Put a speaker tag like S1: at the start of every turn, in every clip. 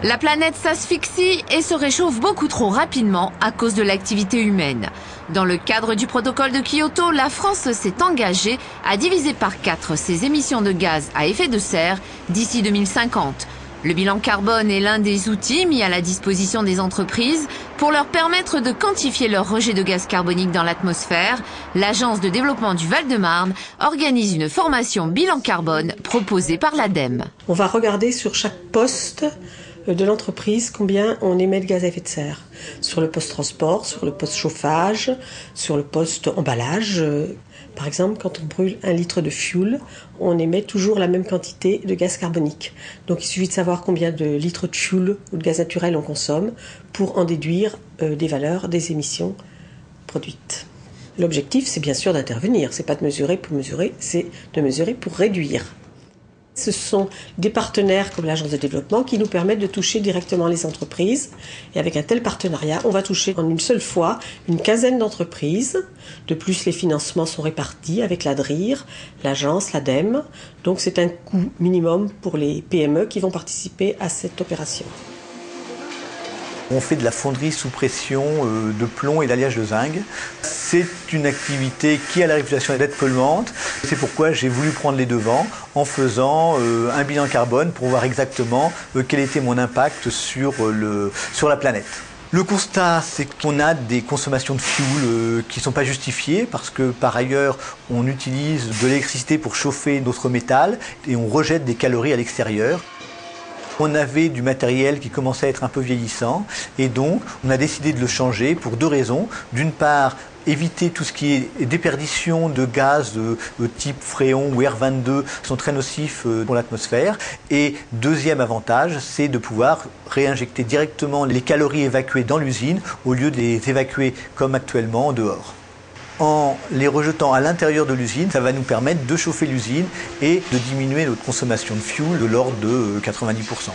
S1: La planète s'asphyxie et se réchauffe beaucoup trop rapidement à cause de l'activité humaine. Dans le cadre du protocole de Kyoto, la France s'est engagée à diviser par 4 ses émissions de gaz à effet de serre d'ici 2050. Le bilan carbone est l'un des outils mis à la disposition des entreprises pour leur permettre de quantifier leur rejet de gaz carbonique dans l'atmosphère. L'Agence de développement du Val-de-Marne organise une formation bilan carbone proposée par l'ADEME.
S2: On va regarder sur chaque poste de l'entreprise combien on émet de gaz à effet de serre. Sur le poste transport, sur le poste chauffage, sur le poste emballage. Par exemple, quand on brûle 1 litre de fuel, on émet toujours la même quantité de gaz carbonique. Donc il suffit de savoir combien de litres de fuel ou de gaz naturel on consomme pour en déduire des valeurs des émissions produites. L'objectif, c'est bien sûr d'intervenir. C'est pas de mesurer pour mesurer, c'est de mesurer pour réduire. Ce sont des partenaires comme l'Agence de développement qui nous permettent de toucher directement les entreprises. Et avec un tel partenariat, on va toucher en une seule fois une quinzaine d'entreprises. De plus, les financements sont répartis avec la DRIR, l'agence, l'ADEME. Donc c'est un coût minimum pour les PME qui vont participer à cette opération.
S3: On fait de la fonderie sous pression de plomb et d'alliage de zinc. C'est une activité qui a la réputation d'être polluante. C'est pourquoi j'ai voulu prendre les devants en faisant un bilan carbone pour voir exactement quel était mon impact sur la planète. Le constat, c'est qu'on a des consommations de fuel qui ne sont pas justifiées parce que par ailleurs, on utilise de l'électricité pour chauffer notre métal et on rejette des calories à l'extérieur. On avait du matériel qui commençait à être un peu vieillissant et donc on a décidé de le changer pour 2 raisons. D'une part, éviter tout ce qui est déperdition de gaz de type fréon ou R22 qui sont très nocifs pour l'atmosphère. Et deuxième avantage, c'est de pouvoir réinjecter directement les calories évacuées dans l'usine au lieu de les évacuer comme actuellement dehors. En les rejetant à l'intérieur de l'usine, ça va nous permettre de chauffer l'usine et de diminuer notre consommation de fuel de l'ordre de 90%.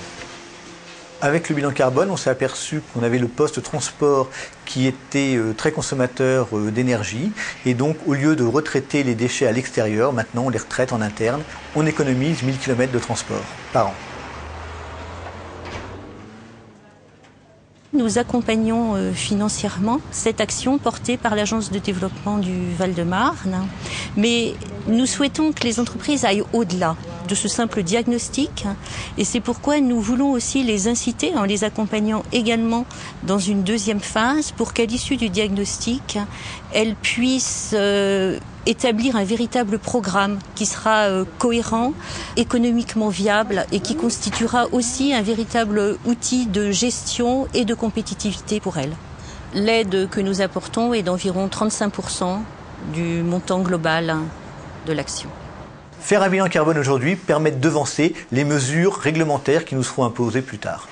S3: Avec le bilan carbone, on s'est aperçu qu'on avait le poste transport qui était très consommateur d'énergie. Et donc, au lieu de retraiter les déchets à l'extérieur, maintenant on les retraite en interne. On économise 1000 km de transport par an.
S4: Nous accompagnons financièrement cette action portée par l'Agence de développement du Val-de-Marne. Mais nous souhaitons que les entreprises aillent au-delà de ce simple diagnostic. Et c'est pourquoi nous voulons aussi les inciter en les accompagnant également dans une deuxième phase pour qu'à l'issue du diagnostic, elles puissent établir un véritable programme qui sera cohérent, économiquement viable et qui constituera aussi un véritable outil de gestion et de compétitivité pour elles. L'aide que nous apportons est d'environ 35% du montant global de l'action.
S3: Faire un bilan carbone aujourd'hui permet de devancer les mesures réglementaires qui nous seront imposées plus tard.